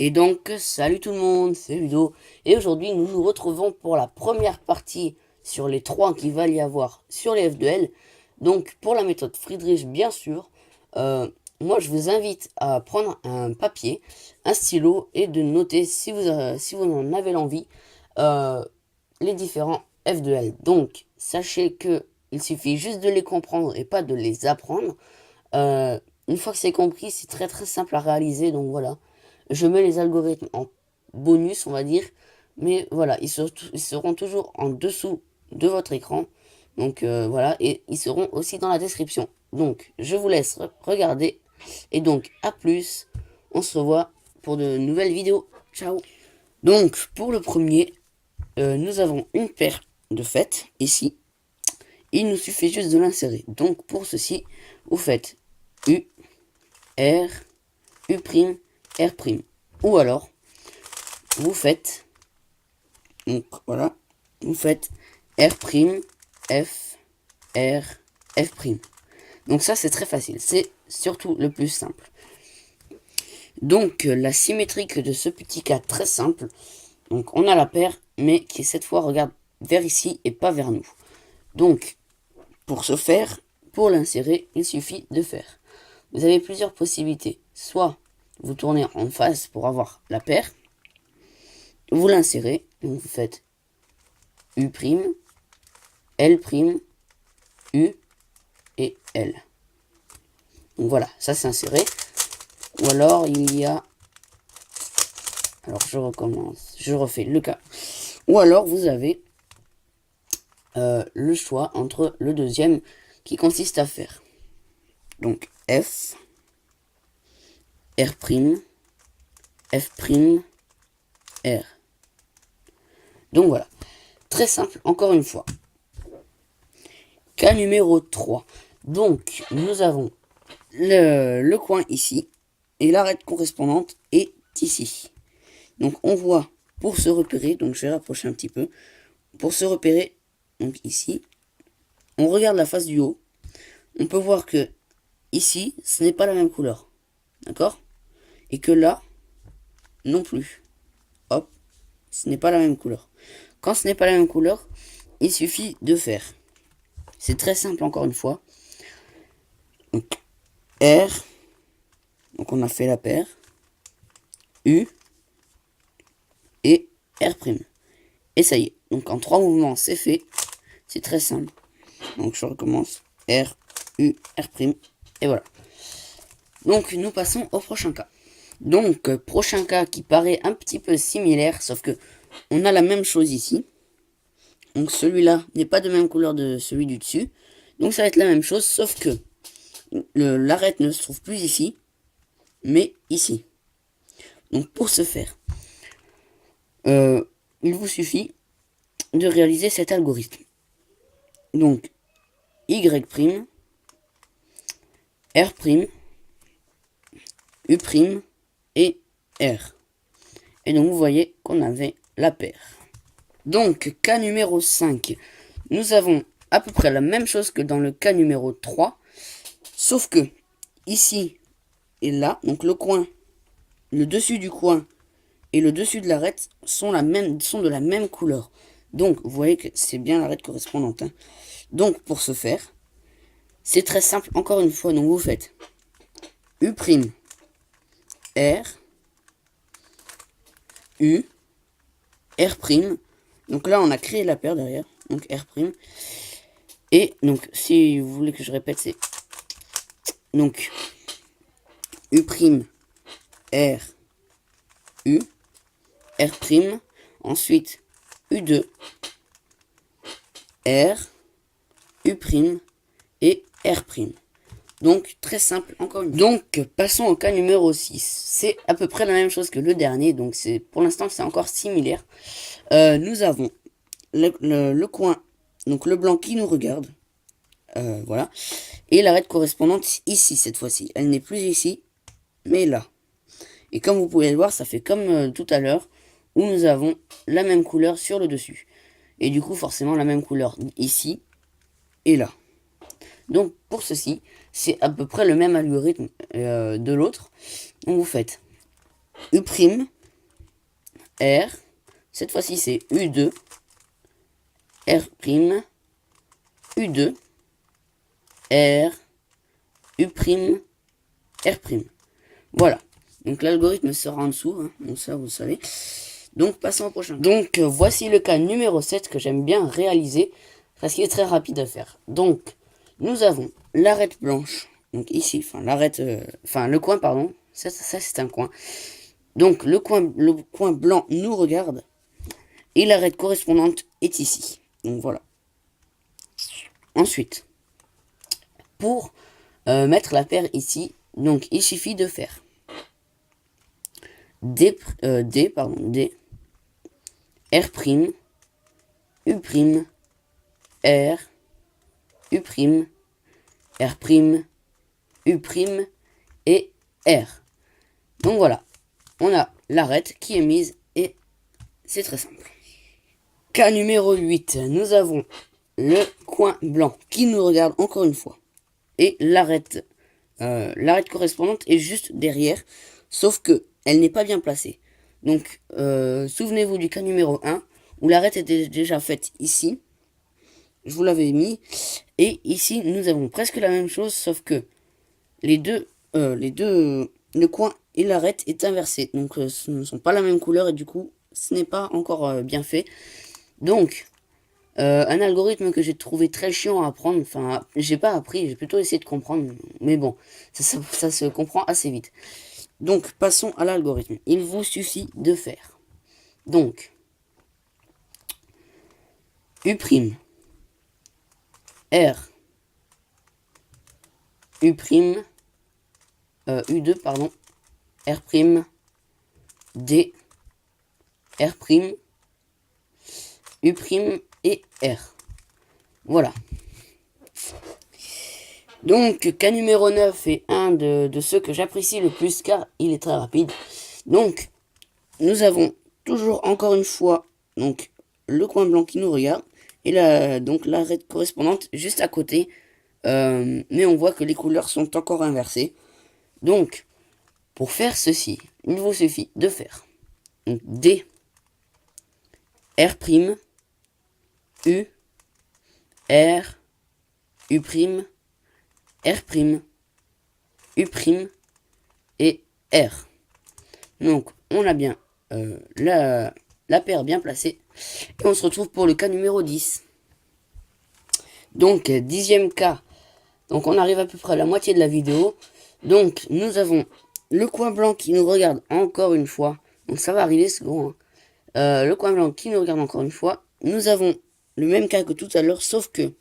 Et donc, salut tout le monde, c'est Ludo. Et aujourd'hui, nous nous retrouvons pour la première partie sur les trois qu'il va y avoir sur les F de L. Donc, pour la méthode Friedrich, bien sûr, moi je vous invite à prendre un papier, un stylo et de noter si vous en avez l'envie euh, les différents F de L. Donc, sachez que il suffit juste de les comprendre et pas de les apprendre. Une fois que c'est compris, c'est très très simple à réaliser. Donc voilà. Je mets les algorithmes en bonus, on va dire. Mais voilà, ils seront toujours en dessous de votre écran. Donc voilà, et ils seront aussi dans la description. Donc je vous laisse regarder. Et donc à plus. On se revoit pour de nouvelles vidéos. Ciao. Donc pour le premier, nous avons une paire de fêtes ici. Il nous suffit juste de l'insérer. Donc pour ceci, vous faites U, R, U', R'. Ou alors, vous faites, donc voilà, vous faites R', F, R, F'. Donc ça, c'est très facile. C'est surtout le plus simple. Donc, la symétrique de ce petit cas très simple. Donc, on a la paire, mais qui cette fois regarde vers ici et pas vers nous. Donc, pour ce faire, pour l'insérer, il suffit de faire. Vous avez plusieurs possibilités. Soit vous tournez en face pour avoir la paire. Vous l'insérez. Donc, vous faites U', L', U et L. Donc voilà, ça c'est inséré. Ou alors il y a... Alors je recommence, je refais le cas. Ou alors vous avez le choix entre le deuxième qui consiste à faire. Donc F, R', F', R. Donc voilà, très simple encore une fois. Cas numéro 3. Donc nous avons le coin ici et l'arête correspondante est ici. Donc on voit pour se repérer, donc je vais rapprocher un petit peu, pour se repérer, donc ici, on regarde la face du haut, on peut voir que ici, ce n'est pas la même couleur, d'accord? Et que là, non plus. Hop, ce n'est pas la même couleur. Quand ce n'est pas la même couleur, il suffit de faire. C'est très simple encore une fois. Donc R, donc on a fait la paire, U et R'. Et ça y est, donc en 3 mouvements c'est fait, c'est très simple. Donc je recommence, R, U, R', et voilà. Donc nous passons au prochain cas. Donc prochain cas qui paraît un petit peu similaire, sauf que on a la même chose ici. Donc celui-là n'est pas de même couleur de celui du dessus. Donc ça va être la même chose, sauf que l'arête ne se trouve plus ici, mais ici. Donc pour ce faire, il vous suffit de réaliser cet algorithme. Donc Y', R', U' et R. Et donc vous voyez qu'on avait la paire. Donc cas numéro 5. Nous avons à peu près la même chose que dans le cas numéro 3. Sauf que ici et là, donc le coin, le dessus du coin et le dessus de l'arête sont de la même couleur. Donc vous voyez que c'est bien l'arête correspondante. Hein. Donc pour ce faire, c'est très simple encore une fois. Donc vous faites U', R, U, R'. Donc là, on a créé la paire derrière. Donc R'. Et donc, si vous voulez que je répète, c'est donc U', R, U, R'. Ensuite, U2, R, U' et R'. Donc, très simple, encore une fois. Donc, passons au cas numéro 6. C'est à peu près la même chose que le dernier, donc pour l'instant, c'est encore similaire. Nous avons le coin, donc le blanc qui nous regarde, voilà, et l'arête correspondante ici, cette fois-ci. Elle n'est plus ici, mais là. Et comme vous pouvez le voir, ça fait comme tout à l'heure, où nous avons la même couleur sur le dessus. Et du coup, forcément, la même couleur ici et là. Donc pour ceci, c'est à peu près le même algorithme de l'autre. Donc vous faites U', R, cette fois-ci c'est U2, R', U2, R, U', R'. Voilà. Donc l'algorithme sera en dessous, hein. Donc ça vous savez. Donc passons au prochain. Donc voici le cas numéro 7 que j'aime bien réaliser parce qu'il est très rapide à faire. Donc nous avons l'arête blanche. Donc ici, le coin, pardon. Ça c'est un coin. Donc le coin blanc nous regarde et l'arête correspondante est ici. Donc voilà. Ensuite, pour mettre la paire ici, donc il suffit de faire D, R', U', R, U', R', U' et R. Donc voilà, on a l'arête qui est mise et c'est très simple. Cas numéro 8, nous avons le coin blanc qui nous regarde encore une fois. Et l'arête correspondante est juste derrière, sauf que elle n'est pas bien placée. Donc, souvenez-vous du cas numéro 1, où l'arête était déjà faite ici. Je vous l'avais mis. Et ici, nous avons presque la même chose, sauf que le coin et l'arête est inversé. Donc, ce ne sont pas la même couleur et du coup, ce n'est pas encore bien fait. Donc, un algorithme que j'ai trouvé très chiant à apprendre, enfin, j'ai pas appris, j'ai plutôt essayé de comprendre, mais bon, ça se comprend assez vite. Donc, passons à l'algorithme. Il vous suffit de faire. Donc, U', R, U', U2, pardon, R', D, R', U' et R. Voilà. Donc, cas numéro 9 est un de ceux que j'apprécie le plus car il est très rapide. Donc, nous avons toujours encore une fois donc, le coin blanc qui nous regarde et l'arête correspondante juste à côté. Mais on voit que les couleurs sont encore inversées. Donc, pour faire ceci, il vous suffit de faire donc, D, R', U, R, U', R', U' et R. Donc, on a bien la paire bien placée. Et on se retrouve pour le cas numéro 10. Donc, 10e cas. Donc, on arrive à peu près à la moitié de la vidéo. Donc, nous avons le coin blanc qui nous regarde encore une fois. Donc, ça va arriver second. Hein. Le coin blanc qui nous regarde encore une fois. Nous avons le même cas que tout à l'heure, sauf que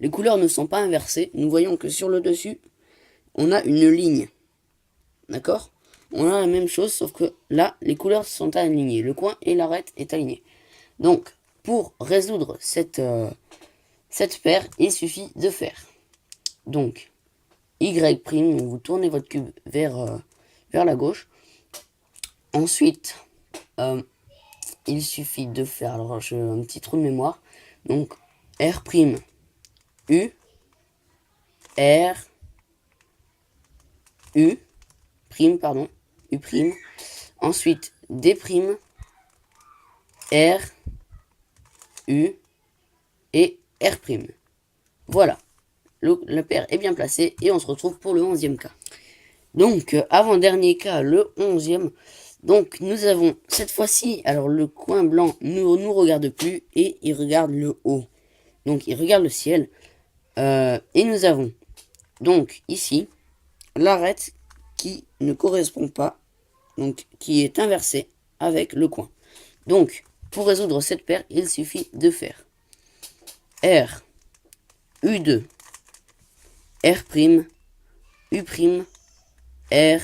les couleurs ne sont pas inversées. Nous voyons que sur le dessus, on a une ligne. D'accord? On a la même chose, sauf que là, les couleurs sont alignées. Le coin et l'arête est aligné. Donc, pour résoudre cette paire, il suffit de faire. Donc, Y', vous tournez votre cube vers la gauche. Ensuite, il suffit de faire, alors j'ai un petit trou de mémoire. Donc, R', U, R, U, pardon, U'. Ensuite, D', R, U et R'. Voilà. La paire est bien placée et on se retrouve pour le 11e cas. Donc, avant-dernier cas, le 11e. Donc, nous avons cette fois-ci, alors le coin blanc ne nous regarde plus et il regarde le haut. Donc, il regarde le ciel. Et nous avons donc ici l'arête qui ne correspond pas, donc qui est inversée avec le coin. Donc, pour résoudre cette paire, il suffit de faire R, U2, R', U', R,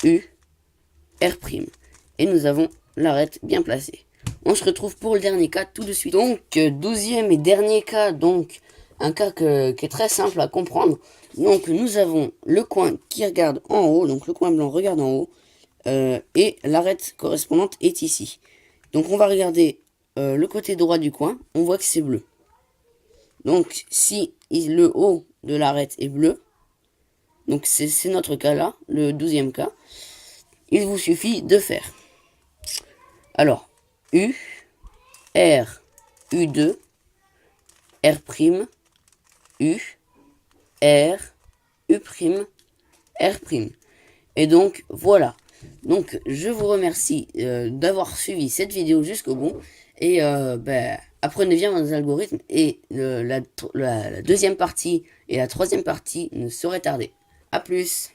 U, R'. Et nous avons l'arête bien placée. On se retrouve pour le dernier cas tout de suite. Donc, 12e et dernier cas, donc un cas qui est très simple à comprendre. Donc, nous avons le coin qui regarde en haut, donc le coin blanc regarde en haut, et l'arête correspondante est ici. Donc, on va regarder le côté droit du coin, on voit que c'est bleu. Donc, si le haut de l'arête est bleu, donc c'est notre cas là, le 12e cas. il vous suffit de faire. Alors, U, R, U2, R', U, R, U', R'. Et donc, voilà. Donc, je vous remercie d'avoir suivi cette vidéo jusqu'au bout. Et apprenez bien vos algorithmes. Et la deuxième partie et la troisième partie ne sauraient tarder. A plus!